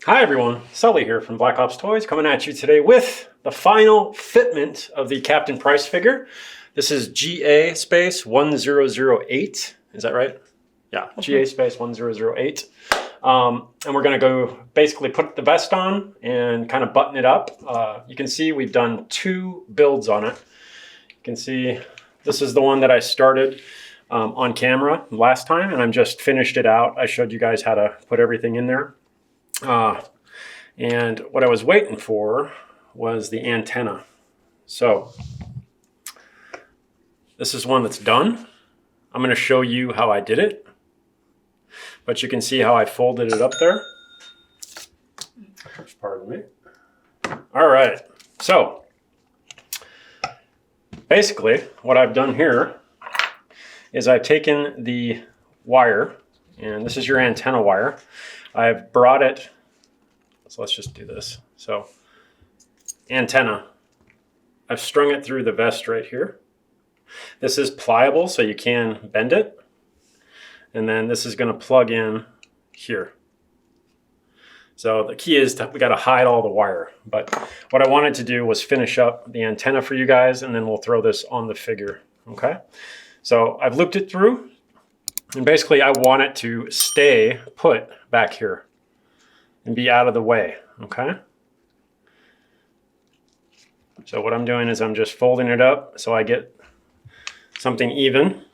Hi everyone, Sully here from Black Ops Toys coming at you today with the final fitment of the Captain Price figure. This is GA space 1008, is that right? Yeah, GA space 1008. And we're gonna go basically put the vest on and kind of button it up. You can see we've done 2 builds on it. You can see this is the one that I started on camera last time, and I'm just finished it out. I showed you guys how to put everything in there. And what I was waiting for was the antenna. So this is one that's done. I'm going to show you how I did it, but you can see how I folded it up there. Pardon me. All right. So basically what I've done here is I've taken the wire, and this is your antenna wire. I've brought it, so let's just do this. So antenna, I've strung it through the vest right here. This is pliable, so you can bend it. And then this is going to plug in here. So the key is that we got to hide all the wire. But what I wanted to do was finish up the antenna for you guys, and then we'll throw this on the figure. Okay. So I've looped it through, and basically I want it to stay put back here and be out of the way. Okay. So what I'm doing is I'm just folding it up so I get something even.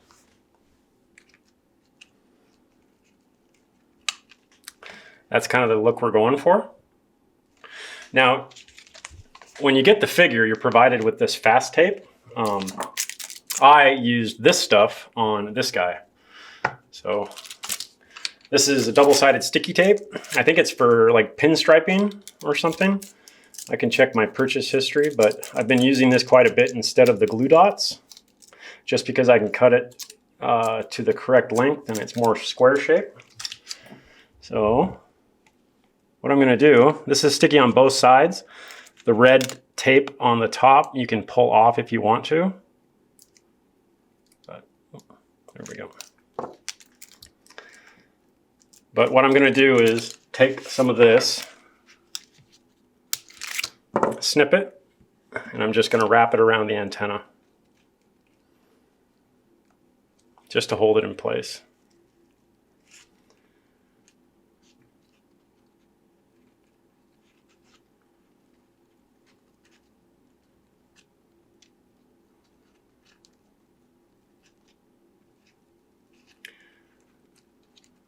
That's kind of the look we're going for. Now, when you get the figure, you're provided with this fast tape. I used this stuff on this guy. So this is a double-sided sticky tape. I think it's for like pinstriping or something. I can check my purchase history, but I've been using this quite a bit instead of the glue dots, just because I can cut it to the correct length and it's more square shape. So what I'm gonna do, this is sticky on both sides. The red tape on the top you can pull off if you want to. But there we go. But what I'm gonna do is take some of this, snip it, and I'm just gonna wrap it around the antenna just to hold it in place.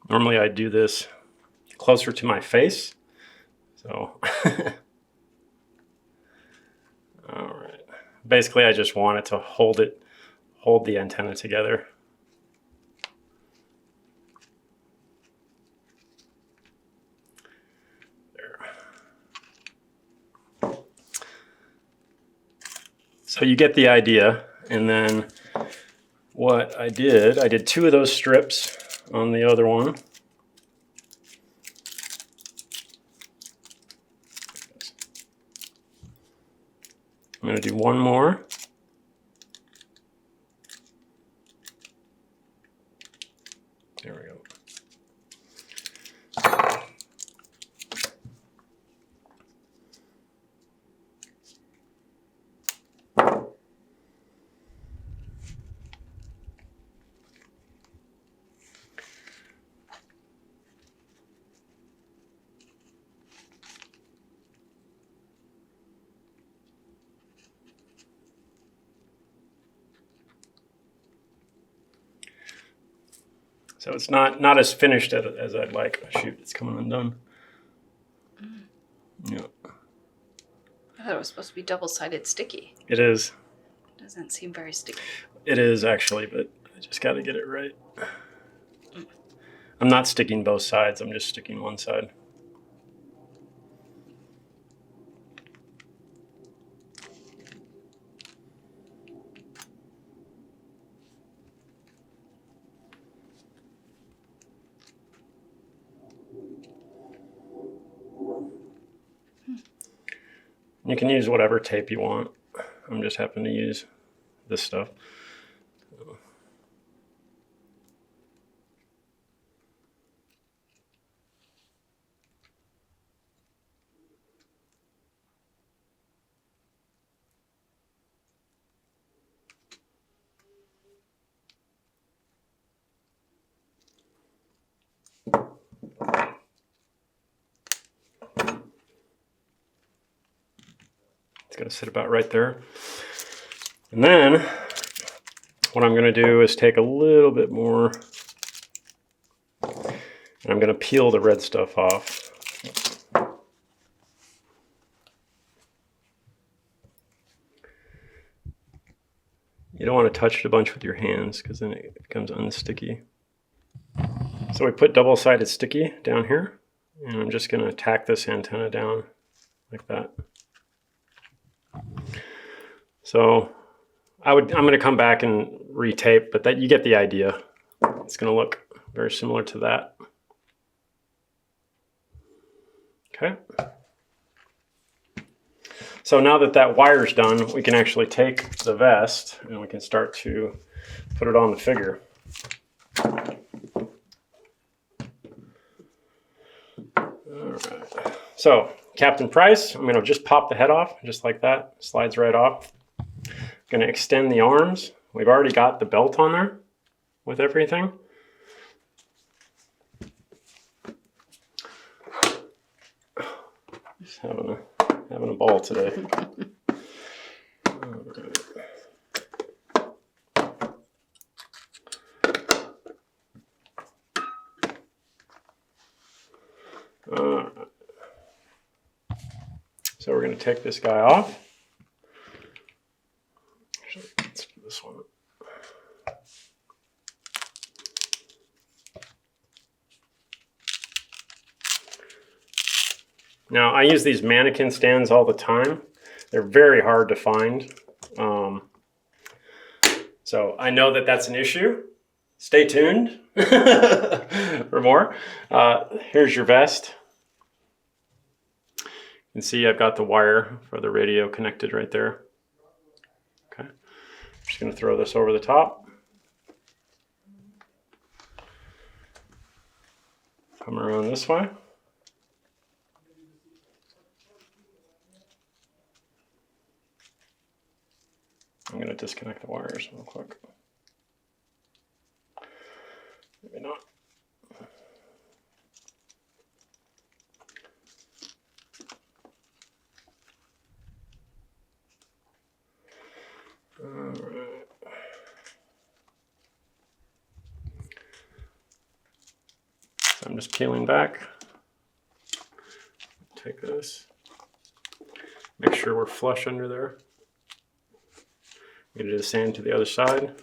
Normally I do this closer to my face, so all right. Basically I just want it to hold the antenna together. There. So you get the idea, and then what I did 2 of those strips on the other one. I'm going to do one more. There we go. So it's not as finished as I'd like. Oh, shoot, it's coming undone. Yeah. I thought it was supposed to be double-sided sticky. It is. Doesn't seem very sticky. It is actually, but I just got to get it right. I'm not sticking both sides. I'm just sticking one side. You can use whatever tape you want. I'm just happen to use this stuff. It's going to sit about right there. And then what I'm going to do is take a little bit more, and I'm going to peel the red stuff off. You don't want to touch it a bunch with your hands because then it becomes unsticky. So we put double-sided sticky down here, and I'm just going to tack this antenna down like that. So I'm going to come back and retape, but that you get the idea. It's going to look very similar to that. Okay. So now that that wire's done, we can actually take the vest and we can start to put it on the figure. All right. So Captain Price, I'm going to just pop the head off, just like that. Slides right off. Going to extend the arms. We've already got the belt on there with everything. Just having a ball today. All right. So we're going to take this guy off. Actually, let's do this one. Now, I use these mannequin stands all the time. They're very hard to find. So I know that that's an issue. Stay tuned for more. Here's your vest. You can see I've got the wire for the radio connected right there. Okay. I'm just going to throw this over the top. Come around this way. I'm going to disconnect the wires real quick. Maybe not. All right. So I'm just peeling back. Take this. Make sure we're flush under there. I'm going to do the same to the other side.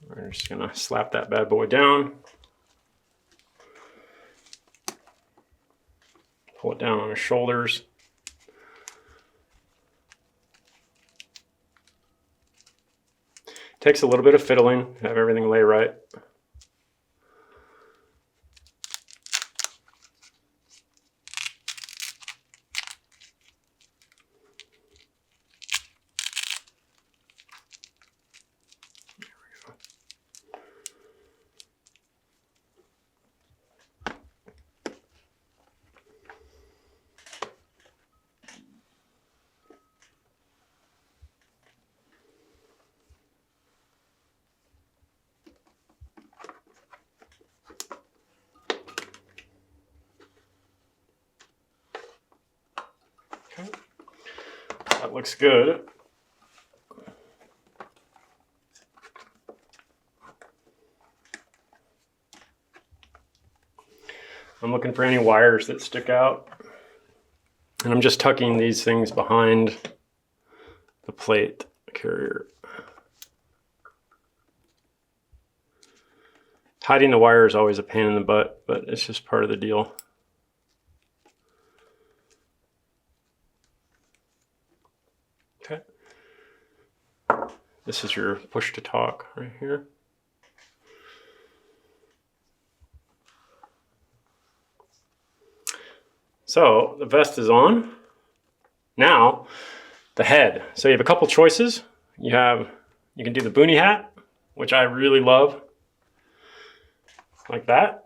We're just going to slap that bad boy down. Pull it down on his shoulders. Takes a little bit of fiddling to have everything lay right. Okay. That looks good. I'm looking for any wires that stick out. And I'm just tucking these things behind the plate carrier. Hiding the wire is always a pain in the butt, but it's just part of the deal. Okay. This is your push to talk right here. So the vest is on. Now the head. So you have a couple choices. You can do the boonie hat, which I really love, like that.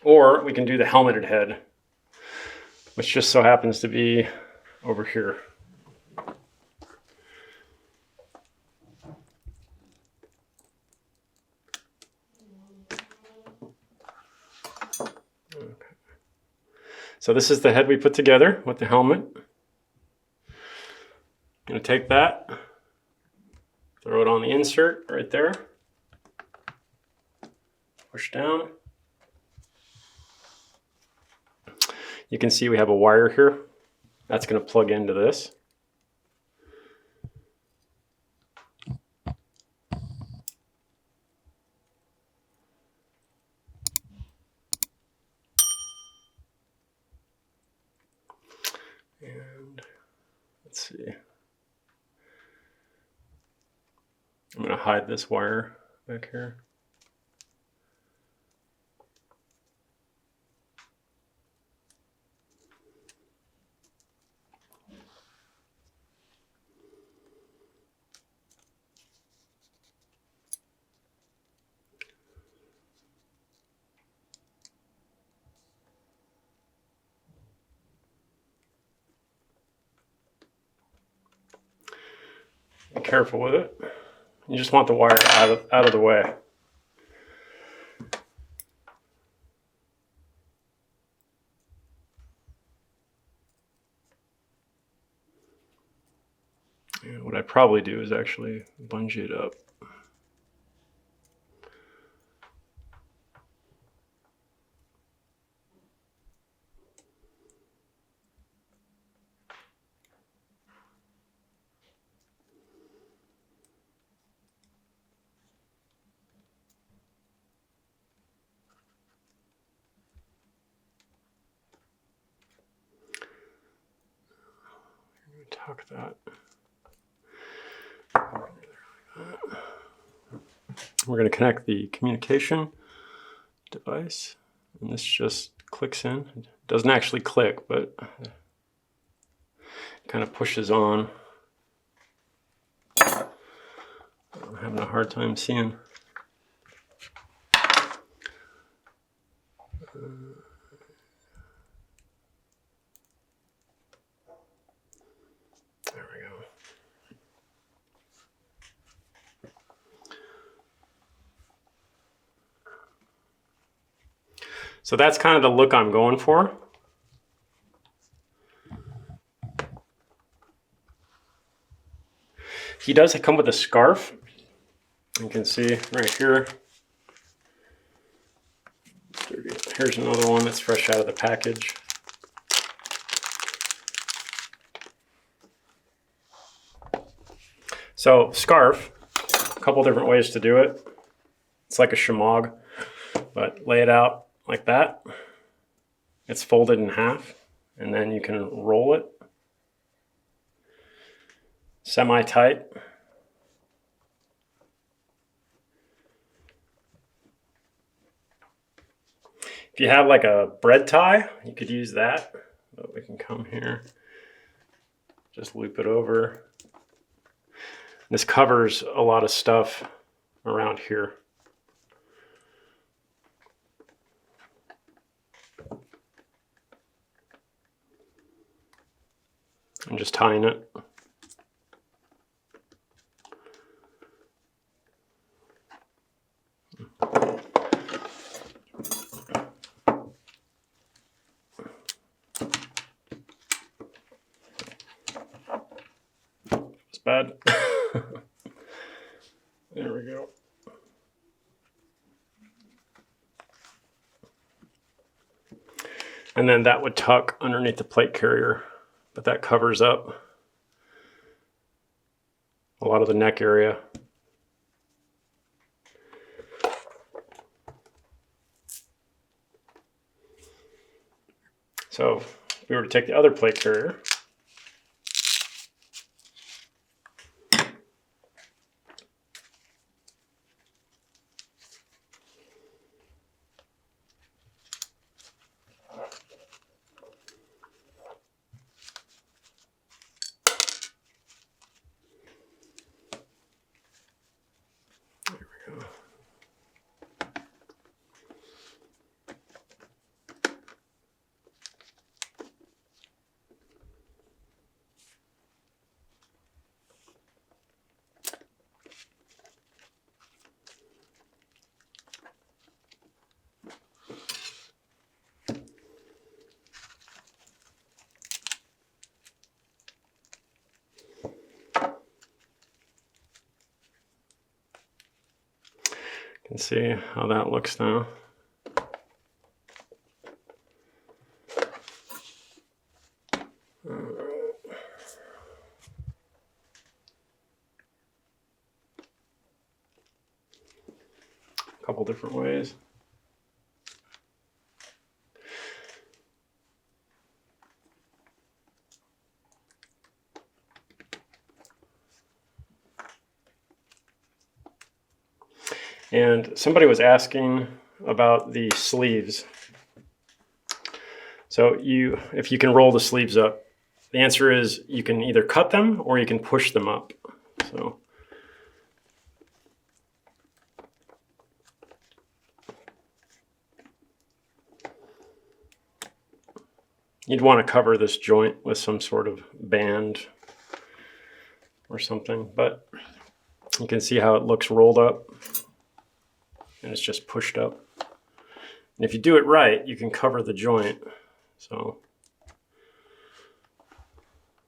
Or we can do the helmeted head, which just so happens to be over here. So this is the head we put together with the helmet. I'm going to take that, throw it on the insert right there, push down. You can see we have a wire here. That's going to plug into this. And let's see. I'm going to hide this wire back here. Be careful with it. You just want the wire out of the way. And what I probably do is actually bungee it up. Tuck that. We're going to connect the communication device, and this just clicks in. It doesn't actually click, but it kind of pushes on. I'm having a hard time seeing. There we go. So that's kind of the look I'm going for. He does come with a scarf. You can see right here. Here's another one that's fresh out of the package. So scarf, a couple different ways to do it. It's like a shemagh, but lay it out like that. It's folded in half, and then you can roll it semi-tight. If you have like a bread tie, you could use that, but we can come here, just loop it over. This covers a lot of stuff around here. I'm just tying it. It's bad. There we go. And then that would tuck underneath the plate carrier, but that covers up a lot of the neck area. So if we were to take the other plate carrier, You can see how that looks now. A couple different ways. And somebody was asking about the sleeves. So if you can roll the sleeves up, the answer is you can either cut them or you can push them up. So you'd want to cover this joint with some sort of band or something, but you can see how it looks rolled up and it's just pushed up. And if you do it right, you can cover the joint. So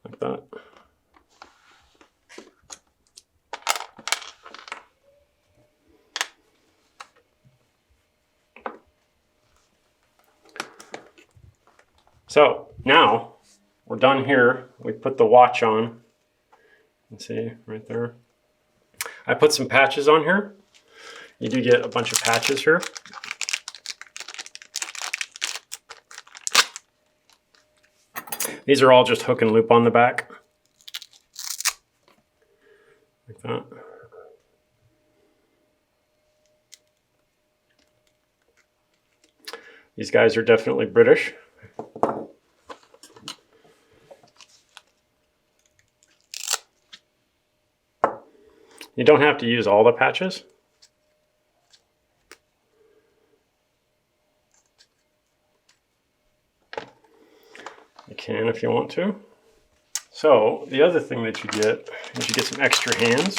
like that. So now we're done here. We put the watch on. You can see right there. I put some patches on here. You do get a bunch of patches here. These are all just hook and loop on the back. Like that. These guys are definitely British. You don't have to use all the patches. You can if you want to. So the other thing that you get is you get some extra hands.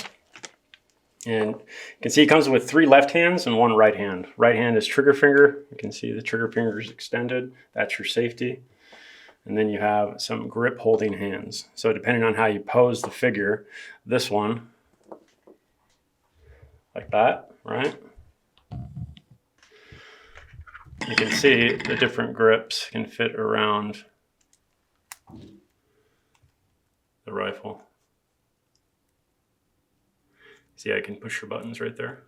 And you can see it comes with 3 left hands and 1 right hand. Right hand is trigger finger. You can see the trigger finger is extended. That's your safety. And then you have some grip holding hands. So depending on how you pose the figure, this one, like that, right? You can see the different grips can fit around the rifle. See, I can push your buttons right there.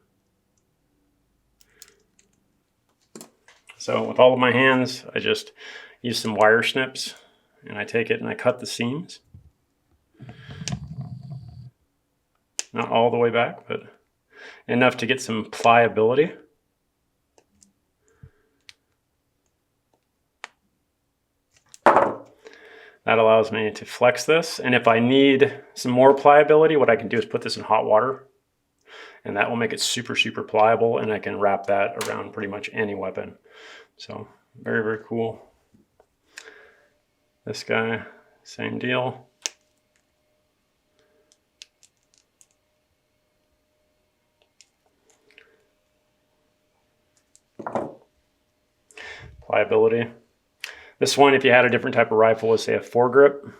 So with all of my hands, I just use some wire snips and I take it and I cut the seams. Not all the way back, but enough to get some pliability. That allows me to flex this. And if I need some more pliability, what I can do is put this in hot water and that will make it super, super pliable, and I can wrap that around pretty much any weapon. So very, very cool. This guy, same deal. Pliability. This one, if you had a different type of rifle, was say a foregrip,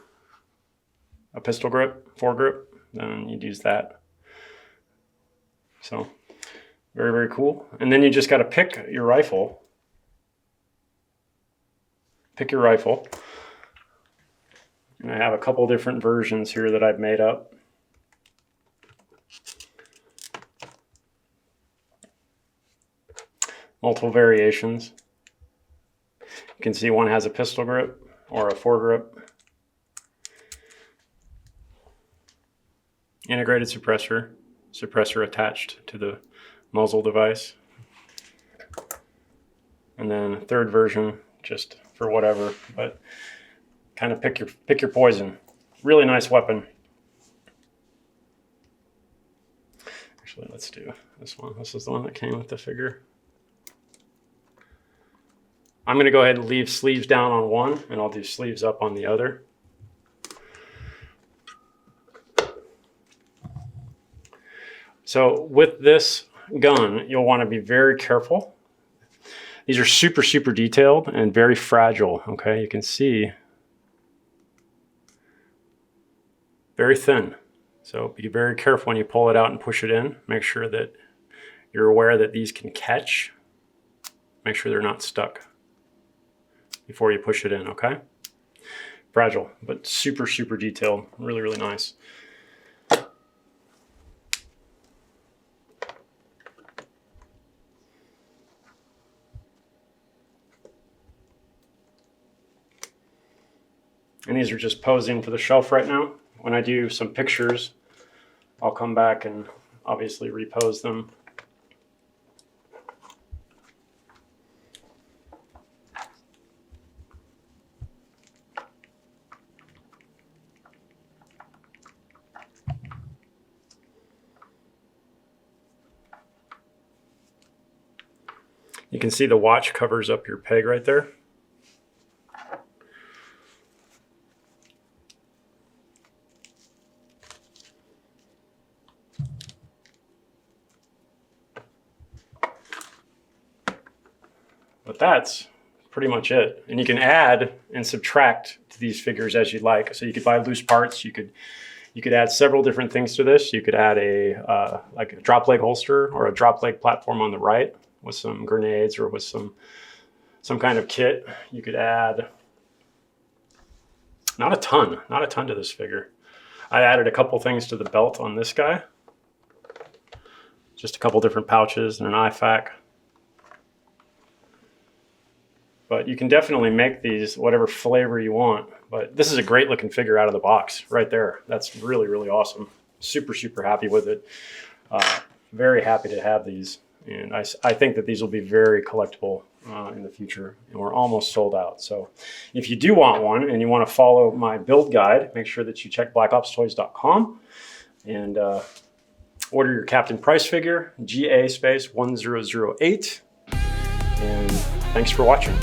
a pistol grip, foregrip, then you'd use that. So very, very cool. And then you just got to pick your rifle. Pick your rifle. And I have a couple different versions here that I've made up. Multiple variations. You can see one has a pistol grip or a foregrip. Integrated suppressor attached to the muzzle device. And then third version, just for whatever, but kind of pick your poison. Really nice weapon. Actually, let's do this one. This is the one that came with the figure. I'm going to go ahead and leave sleeves down on one, and I'll do sleeves up on the other. So with this gun, you'll want to be very careful. These are super, super detailed and very fragile, okay? You can see very thin. So be very careful when you pull it out and push it in. Make sure that you're aware that these can catch. Make sure they're not stuck before you push it in, okay? Fragile, but super, super detailed. Really, really nice. And these are just posing for the shelf right now. When I do some pictures, I'll come back and obviously repose them. You can see the watch covers up your peg right there. But that's pretty much it. And you can add and subtract to these figures as you like. So you could buy loose parts. You could add several different things to this. You could add a like a drop leg holster or a drop leg platform on the right with some grenades or with some kind of kit. You could add not a ton to this figure. I added a couple things to the belt on this guy. Just a couple different pouches and an IFAK. But you can definitely make these whatever flavor you want. But this is a great looking figure out of the box right there. That's really, really awesome. Super, super happy with it. Very happy to have these. And I think that these will be very collectible in the future. And we're almost sold out. So if you do want one and you want to follow my build guide, make sure that you check blackopstoys.com and order your Captain Price figure, GA space 1008. And thanks for watching.